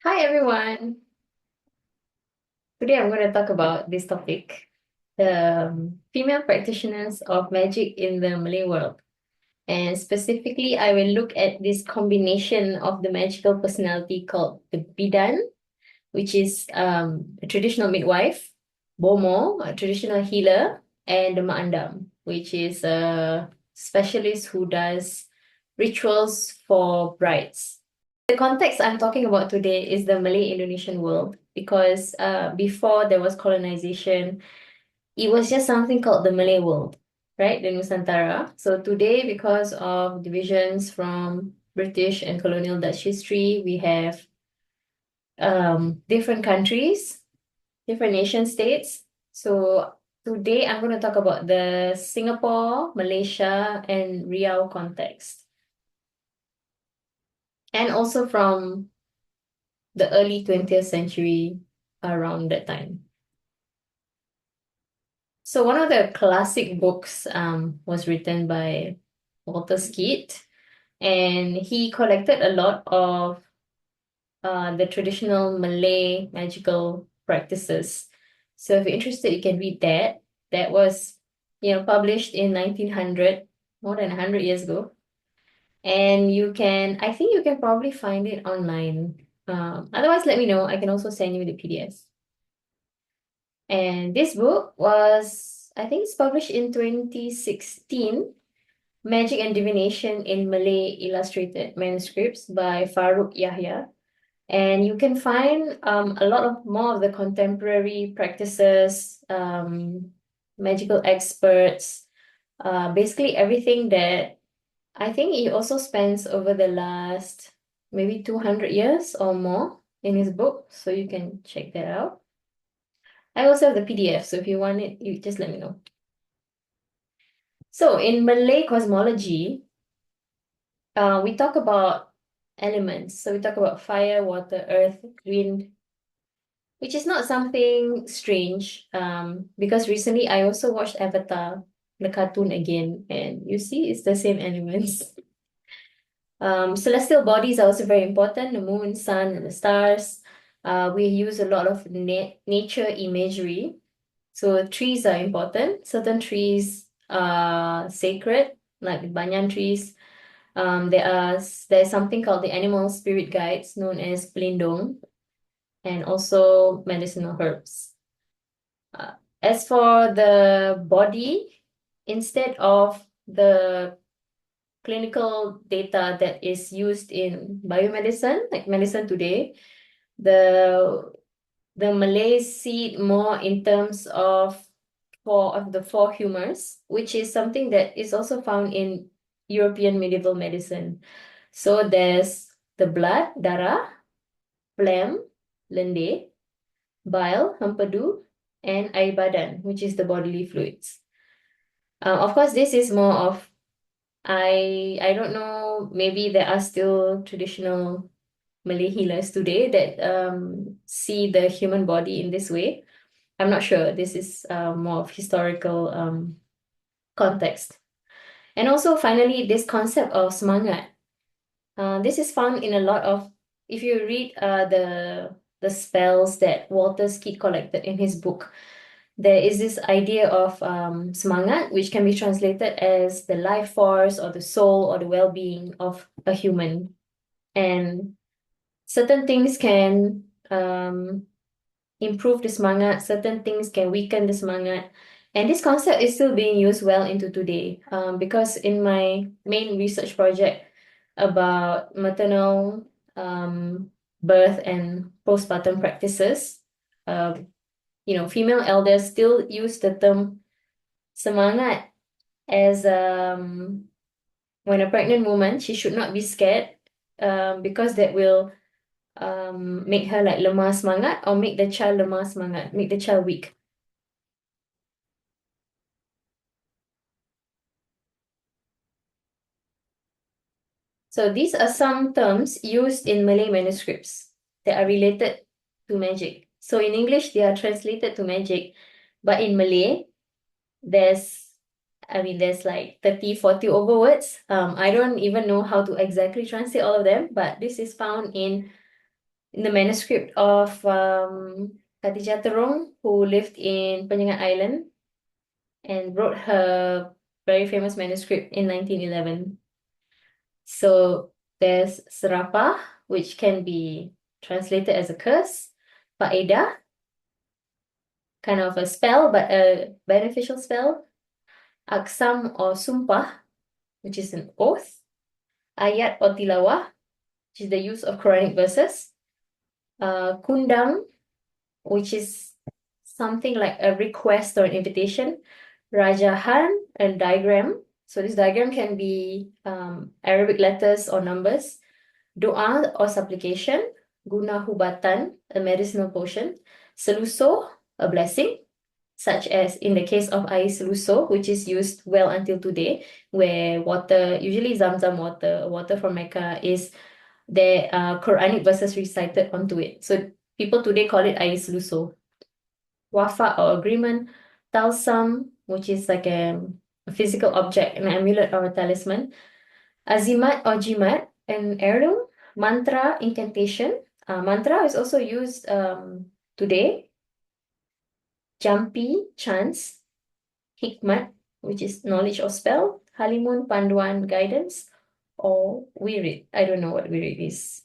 Hi everyone. Today I'm going to talk about this topic, the female practitioners of magic in the Malay world. And specifically, I will look at this combination of the magical personality called the Bidan, which is a traditional midwife, bomoh, a traditional healer, and the Ma'andam, which is a specialist who does rituals for brides. The context I'm talking about today is the Malay Indonesian world because before there was colonization, it was just something called the Malay world, right? The Nusantara. So today, because of divisions from British and colonial Dutch history, we have different countries, different nation states. So today I'm going to talk about the Singapore, Malaysia, and Riau context, and also from the early 20th century around that time. So one of the classic books was written by Walter Skeet, and he collected a lot of the traditional Malay magical practices. So if you're interested, you can read that. That was, published in 1900, more than 100 years ago. And I think you can probably find it online. Otherwise, let me know. I can also send you the PDFs. And this book was, I think it's published in 2016, Magic and Divination in Malay Illustrated Manuscripts by Farooq Yahya. And you can find a lot of more of the contemporary practices, magical experts, basically everything that I think he also spends over the last maybe 200 years or more in his book. So you can check that out. I also have the PDF, so if you want it, you just let me know. So in Malay cosmology, we talk about elements. So we talk about fire, water, earth, wind, which is not something strange. Because recently I also watched Avatar, the cartoon again, and you see it's the same elements. Celestial bodies are also very important, the moon, sun, and the stars. We use a lot of nature imagery. So trees are important. Certain trees are sacred, like the banyan trees. There's something called the animal spirit guides, known as pelindung, and also medicinal herbs. As for the body, instead of the clinical data that is used in biomedicine, like medicine today, the Malays see it more in terms of the four humors, which is something that is also found in European medieval medicine. So there's the blood, darah, phlegm, lende, bile, hempedu, and air badan, which is the bodily fluids. Of course, this is more of I don't know, maybe there are still traditional Malay healers today that see the human body in this way. I'm not sure. This is more of historical context. And also, finally, this concept of semangat. This is found in a lot of, if you read the spells that Walter Skeet collected in his book, there is this idea of semangat, which can be translated as the life force or the soul or the well-being of a human. And certain things can improve the semangat, certain things can weaken the semangat. And this concept is still being used well into today. Because in my main research project about maternal birth and postpartum practices, female elders still use the term semangat as when a pregnant woman, she should not be scared because that will make her like lemah semangat or make the child lemah semangat, make the child weak. So these are some terms used in Malay manuscripts that are related to magic. So in English, they are translated to magic, but in Malay, there's like 30, 40 over words. I don't even know how to exactly translate all of them, but this is found in in the manuscript of Khadijah Tong, who lived in Penyengat Island and wrote her very famous manuscript in 1911. So there's Serapah, which can be translated as a curse, Faedah, kind of a spell, but a beneficial spell, Aksam or Sumpah, which is an oath, Ayat or Tilawah, which is the use of Quranic verses, Kundang, which is something like a request or an invitation, Rajahan, a diagram. So this diagram can be Arabic letters or numbers, Doa or supplication, Guna Hubatan, a medicinal potion, Seluso, a blessing, such as in the case of air seluso, which is used well until today, where water, usually Zamzam water, water from Mecca, is there are Quranic verses recited onto it. So people today call it air seluso. Wafa or agreement, Talsam, which is like a physical object, an amulet or a talisman, Azimat or Jimat, an heirloom, mantra, incantation. Mantra is also used today. Jampi, chants, Hikmat, which is knowledge or spell, Halimun, Panduan, guidance, or Wirid. I don't know what Wirid is.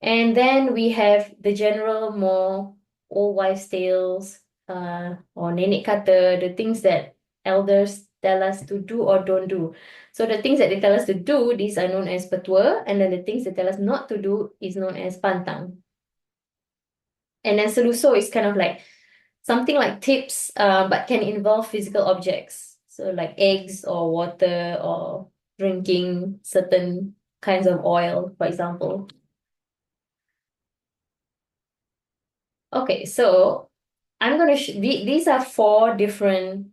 And then we have the general, more old wives' tales, or nenek kata, the things that elders tell us to do or don't do. So the things that they tell us to do, these are known as petua, and then the things they tell us not to do is known as pantang. And then seluso is kind of like something like tips, but can involve physical objects. So like eggs or water or drinking certain kinds of oil, for example. Okay, so I'm going to these are four different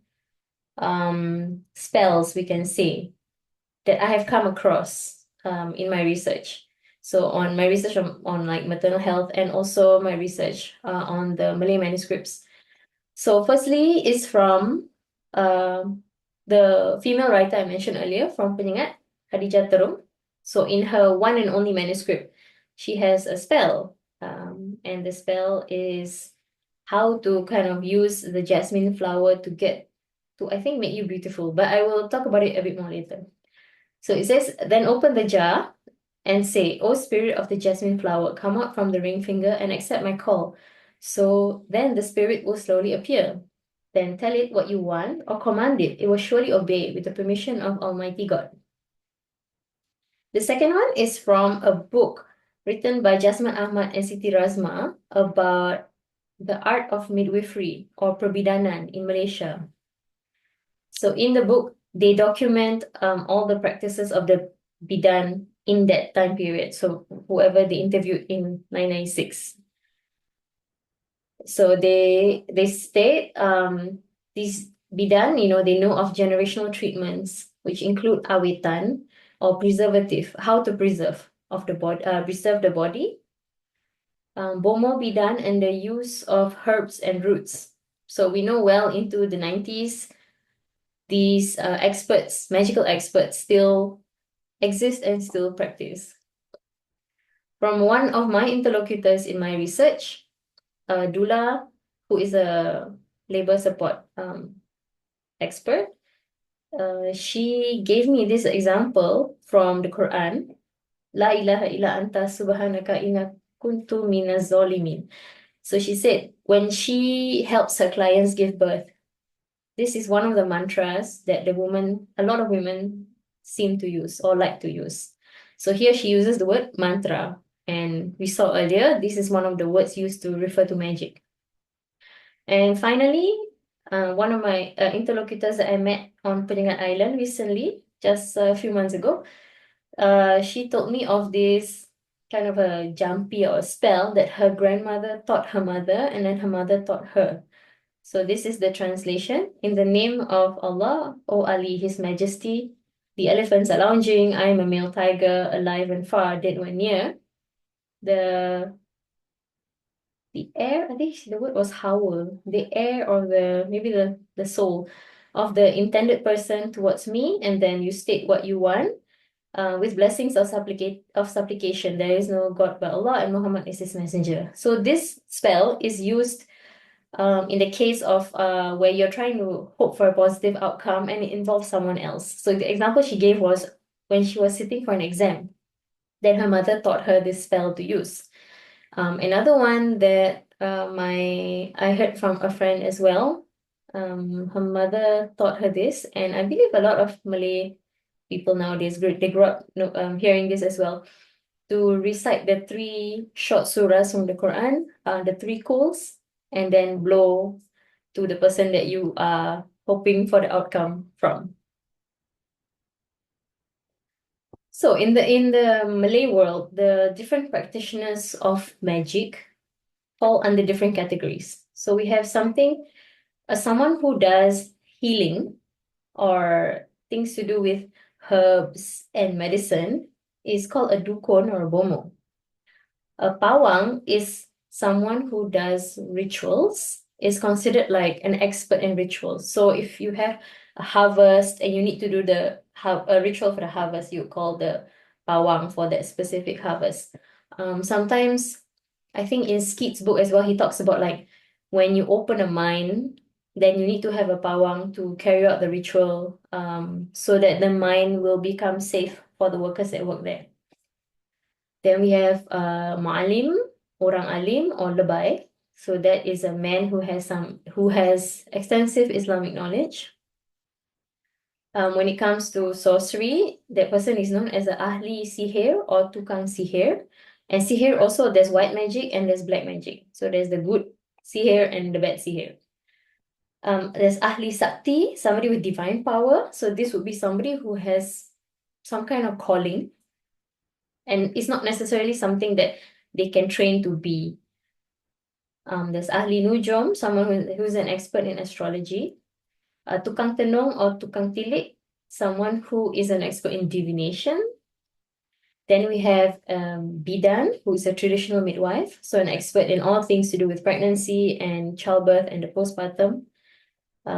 spells we can say that I have come across in my research. So on my research on like maternal health and also my research on the Malay manuscripts. So firstly is from the female writer I mentioned earlier from Penyengat, Khadijah Tong. So in her one and only manuscript, she has a spell. And the spell is how to kind of use the jasmine flower to get to, I think, make you beautiful. But I will talk about it a bit more later. So it says, then open the jar and say, O spirit of the jasmine flower, come out from the ring finger and accept my call. So then the spirit will slowly appear. Then tell it what you want or command it. It will surely obey with the permission of Almighty God. The second one is from a book written by Jasmine Ahmad and Siti Razma about the art of midwifery or perbidanan in Malaysia. So in the book, they document all the practices of the bidan in that time period. So whoever they interviewed in 996. So they state these bidan, they know of generational treatments, which include awetan or preservative, how to preserve of the body, preserve the body, bomoh bidan, and the use of herbs and roots. So we know well into the 90s, these experts, magical experts, still exist and still practice. From one of my interlocutors in my research, doula, who is a labor support expert, she gave me this example from the Quran. La ilaha illa anta subhanaka inna kuntu minaz zalimin. So she said, when she helps her clients give birth, this is one of the mantras that a lot of women seem to use or like to use. So here she uses the word mantra. And we saw earlier, this is one of the words used to refer to magic. And finally, one of my interlocutors that I met on Penyengat Island recently, just a few months ago, she told me of this kind of a jampi or a spell that her grandmother taught her mother, and then her mother taught her. So this is the translation. In the name of Allah, O Ali, His Majesty, the elephants are lounging. I am a male tiger, alive and far, dead when near. The air, I think the word was howl. The air or maybe the soul of the intended person towards me, and then you state what you want. with blessings of supplication. There is no God but Allah, and Muhammad is his messenger. So this spell is used in the case of where you're trying to hope for a positive outcome and it involves someone else. So the example she gave was when she was sitting for an exam, then her mother taught her this spell to use. Another one that I heard from a friend as well. Her mother taught her this, and I believe a lot of Malay people nowadays they grew up hearing this as well. To recite the three short surahs from the Quran, the three calls, and then blow to the person that you are hoping for the outcome from. So in the Malay world, the different practitioners of magic fall under different categories. So we have someone who does healing or things to do with herbs and medicine is called a dukun or a bomoh. A pawang is someone who does rituals, is considered like an expert in rituals. So if you have a harvest and you need to do a ritual for the harvest, you call the pawang for that specific harvest. Sometimes I think in Skeet's book as well, he talks about like when you open a mine, then you need to have a pawang to carry out the ritual, so that the mine will become safe for the workers that work there. Then we have ma'alim, orang alim or lebay. So that is a man who has extensive Islamic knowledge. When it comes to sorcery, that person is known as a ahli sihir or tukang sihir. And sihir also, there's white magic and there's black magic. So there's the good sihir and the bad sihir. There's ahli sakti, somebody with divine power. So this would be somebody who has some kind of calling, and it's not necessarily something that they can train to be. There's ahli nujum, someone who's an expert in astrology. Tukang tenung or tukang tilik, someone who is an expert in divination. Then we have Bidan, who is a traditional midwife, so an expert in all things to do with pregnancy and childbirth and the postpartum.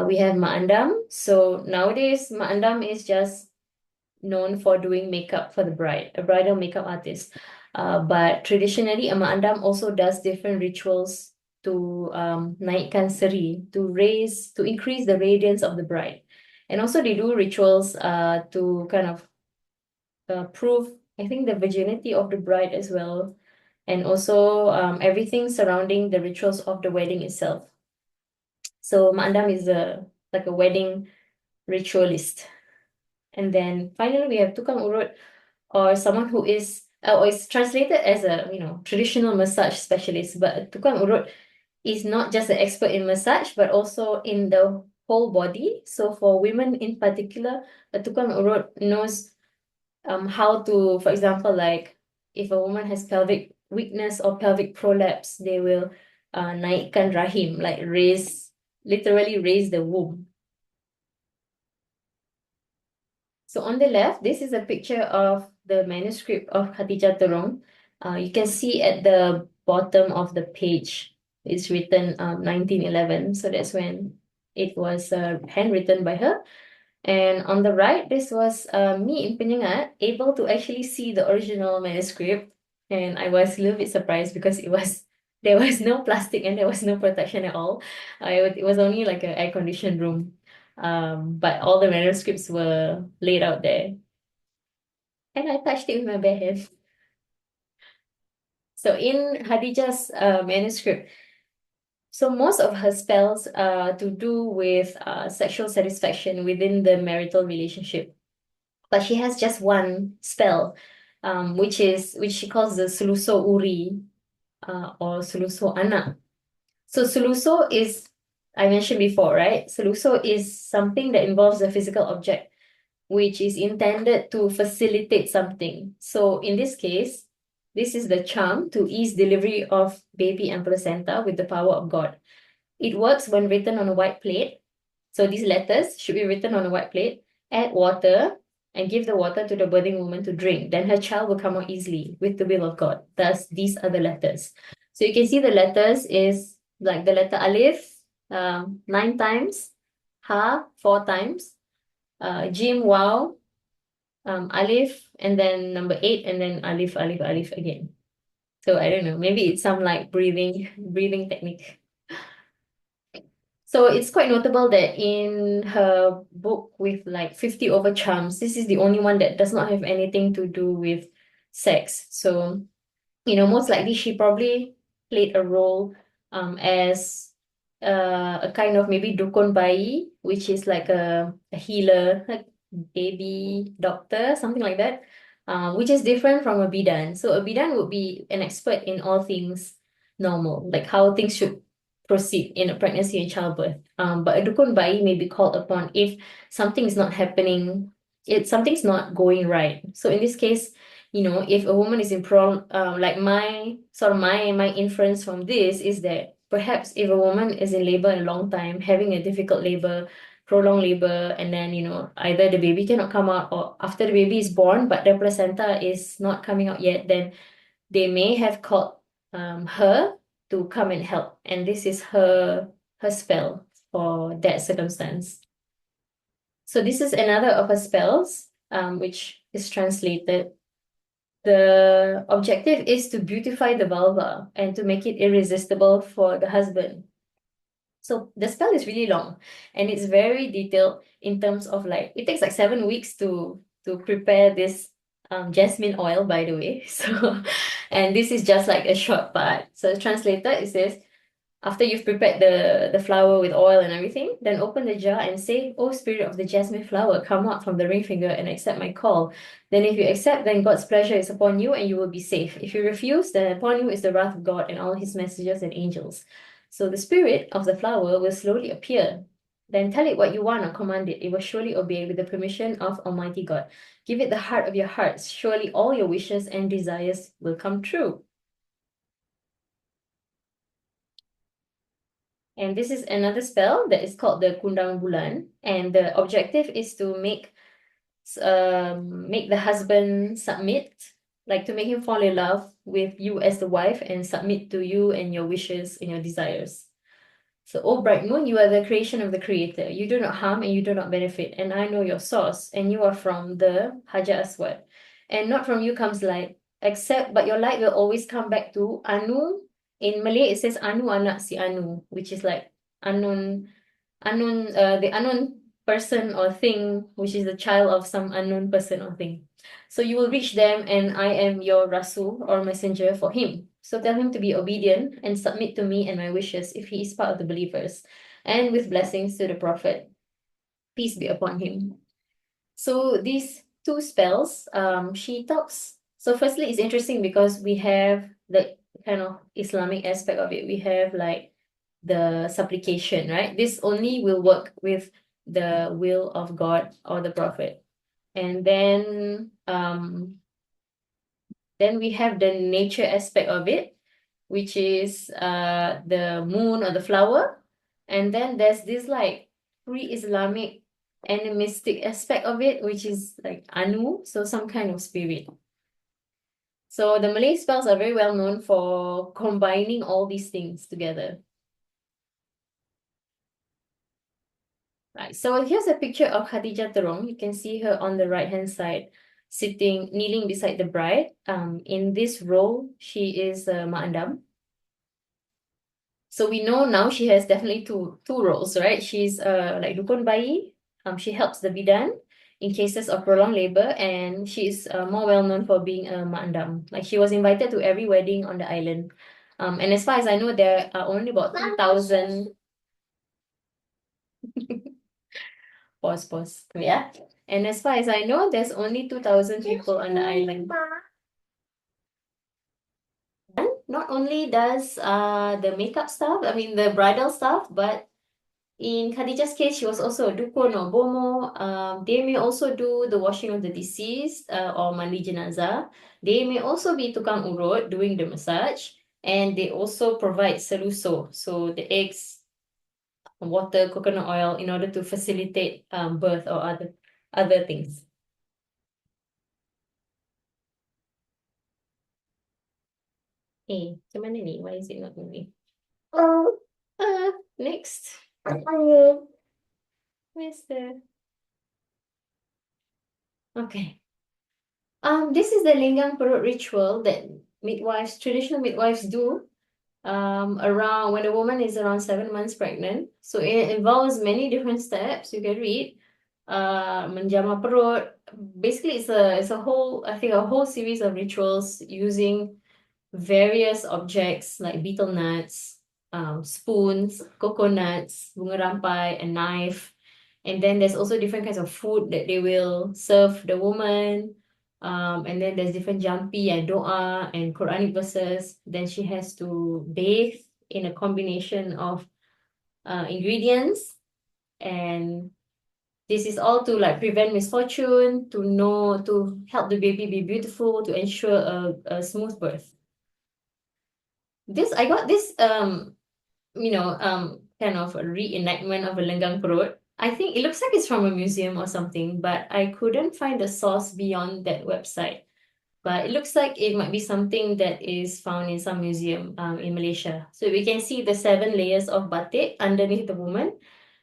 We have Ma'andam. So nowadays, Ma'andam is just known for doing makeup for the bride, a bridal makeup artist. But traditionally, a Ma'andam also does different rituals to naikkan seri, to increase the radiance of the bride. And also they do rituals to kind of prove, I think, the virginity of the bride as well. And also everything surrounding the rituals of the wedding itself. So Ma'andam is like a wedding ritualist. And then finally we have tukang urut, or someone who is or is translated as a traditional massage specialist. But tukang urut is not just an expert in massage, but also in the whole body. So for women in particular, a tukang urut knows how to, for example, like if a woman has pelvic weakness or pelvic prolapse, they will naikkan rahim, like literally raise the womb. So on the left, this is a picture of the manuscript of Khadijah Tong. You can see at the bottom of the page, it's written 1911. So that's when it was handwritten by her. And on the right, this was me in Penyengat, able to actually see the original manuscript. And I was a little bit surprised because there was no plastic and there was no protection at all. It was only like an air-conditioned room. But all the manuscripts were laid out there. And I touched it with my bare hands. So in Khadijah's manuscript, so most of her spells are to do with sexual satisfaction within the marital relationship. But she has just one spell, which she calls the Suluso Uri, or Suluso Anak. So Suluso is, I mentioned before, right? Suluso is something that involves a physical object, which is intended to facilitate something. So in this case, this is the charm to ease delivery of baby and placenta with the power of God. It works when written on a white plate. So these letters should be written on a white plate. Add water and give the water to the birthing woman to drink. Then her child will come out easily with the will of God. Thus, these are the letters. So you can see the letters is like the letter Alif 9 times, Ha 4 times, Jim, Wow alif, and then number 8, and then alif, alif, alif again. So I don't know, maybe it's some like breathing technique. So it's quite notable that in her book with like 50 over charms, this is the only one that does not have anything to do with sex. So, most likely she probably played a role as a kind of maybe dukun bayi, which is like a healer, like baby doctor, something like that, which is different from a bidan. So a bidan would be an expert in all things normal, like how things should proceed in a pregnancy and childbirth. But a dukun bayi may be called upon if something is not happening, if something's not going right. So in this case, if a woman is in like my inference from this is that perhaps if a woman is in labor a long time, having a difficult labor, prolonged labor, and then, either the baby cannot come out, or after the baby is born, but the placenta is not coming out yet, then they may have called her to come and help. And this is her spell for that circumstance. So this is another of her spells, which is translated. The objective is to beautify the vulva and to make it irresistible for the husband. So the spell is really long and it's very detailed in terms of like, it takes like 7 weeks to prepare this jasmine oil, by the way. So, and this is just like a short part. So translated, it says, after you've prepared the flower with oil and everything, then open the jar and say, "Oh, spirit of the jasmine flower, come out from the ring finger and accept my call. Then if you accept, then God's pleasure is upon you and you will be safe. If you refuse, then upon you is the wrath of God and all his messengers and angels." So the spirit of the flower will slowly appear. Then tell it what you want or command it. It will surely obey with the permission of Almighty God. Give it the heart of your hearts. Surely all your wishes and desires will come true. And this is another spell that is called the Kundang Wulan. And the objective is to make the husband submit, like to make him fall in love with you as the wife and submit to you and your wishes and your desires. So, O bright moon, you are the creation of the creator. You do not harm and you do not benefit. And I know your source, and you are from the Hajar Aswad. And not from you comes light, but your light will always come back to Anu. In Malay, it says Anu anak si Anu, which is like the unknown person or thing, which is the child of some unknown person or thing. So you will reach them, and I am your Rasul or messenger for him. So tell him to be obedient and submit to me and my wishes if he is part of the believers, and with blessings to the Prophet. Peace be upon him. So these two spells, she talks. So firstly, it's interesting because we have the kind of Islamic aspect of it. We have like the supplication, right? This only will work with the will of God or the Prophet. And then we have the nature aspect of it, which is the moon or the flower. And then there's this like pre-Islamic animistic aspect of it, which is like Anu, so some kind of spirit. So the Malay spells are very well known for combining all these things together. Right, so here's a picture of Khadijah Tong. You can see her on the right-hand side, kneeling beside the bride. In this role, she is Ma'andam. So we know now she has definitely two roles, right? She's like Dukun Bayi. She helps the bidan in cases of prolonged labor, and she's more well known for being a Ma'andam. Like she was invited to every wedding on the island. And as far as I know, there are only about 2,000. Pause. Yeah. And as far as I know, there's only 2,000 people on the island. Not only does the makeup stuff, I mean the bridal stuff, but in Khadijah's case, she was also a dukun or bomoh. They may also do the washing of the deceased or mandi jenazah. They may also be tukang urut doing the massage, and they also provide seluso, so the eggs, water, coconut oil in order to facilitate birth or other things. Macam mana ni? Why is it not moving? Next. Where's the... Okay. This is the Lingang Pur ritual that traditional midwives do around when a woman is around 7 months pregnant. So it involves many different steps. You can read menjamah perut. Basically, it's a whole, I think, a whole series of rituals using various objects like betel nuts, spoons, coconuts, bunga rampai, a knife. And then there's also different kinds of food that they will serve the woman. And then there's different jampi and doa and Quranic verses. Then she has to bathe in a combination of ingredients. And this is all to like prevent misfortune, to help the baby be beautiful, to ensure a smooth birth. I got this kind of a reenactment of a Lenggang Perut. I think it looks like it's from a museum or something, but I couldn't find the source beyond that website. But it looks like it might be something that is found in some museum in Malaysia. So we can see the 7 layers of batik underneath the woman.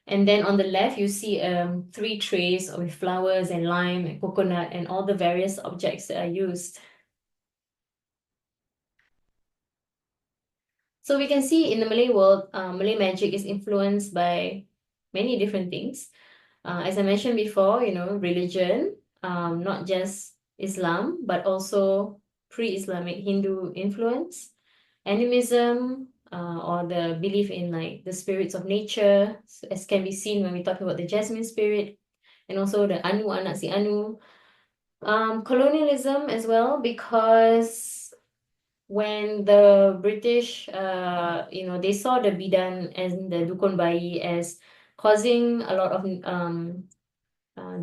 And then on the left, you see 3 trays with flowers and lime and coconut and all the various objects that are used. So we can see in the Malay world, Malay magic is influenced by many different things. As I mentioned before, religion, not just Islam, but also pre-Islamic Hindu influence, animism, or the belief in like the spirits of nature, as can be seen when we talk about the Jasmine spirit, and also the Anu anak si Anu. Colonialism as well, because when the British, they saw the bidan and the dukun bayi as causing a lot of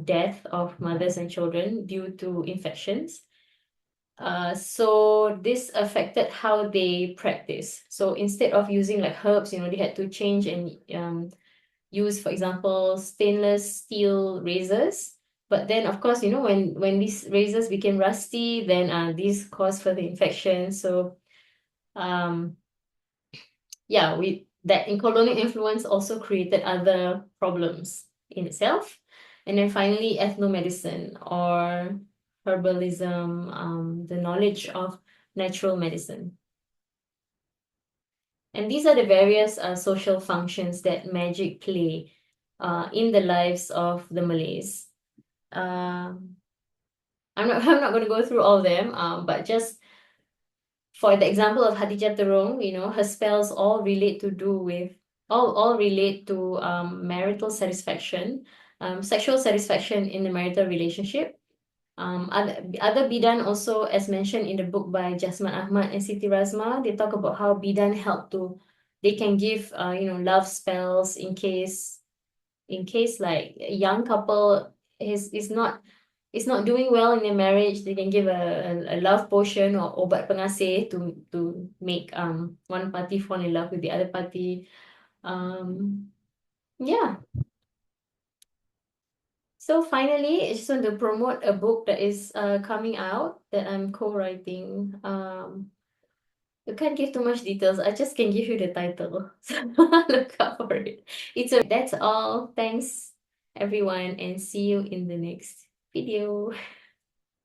death of mothers and children due to infections. So this affected how they practice. So instead of using like herbs, they had to change and use, for example, stainless steel razors. But then, of course, when these razors became rusty, then these caused further infection. So um, yeah, that in colonial influence also created other problems in itself. And then finally, ethnomedicine or herbalism, the knowledge of natural medicine. And these are the various social functions that magic play in the lives of the Malays. Um, I'm not going to go through all of them, but just for the example of Khadijah Tong, her spells all relate to marital satisfaction, sexual satisfaction in the marital relationship. Other bidan also, as mentioned in the book by Jasmine Ahmad and Siti Razma, they talk about how bidan they can give love spells in case like a young couple is not doing well in their marriage. They can give a love potion or obat pengasih to make one party fall in love with the other party. Yeah. So finally, I just want to promote a book that is coming out that I'm co-writing. I can't give too much details. I just can give you the title. So look out for it. That's all. Thanks everyone, and see you in the next video.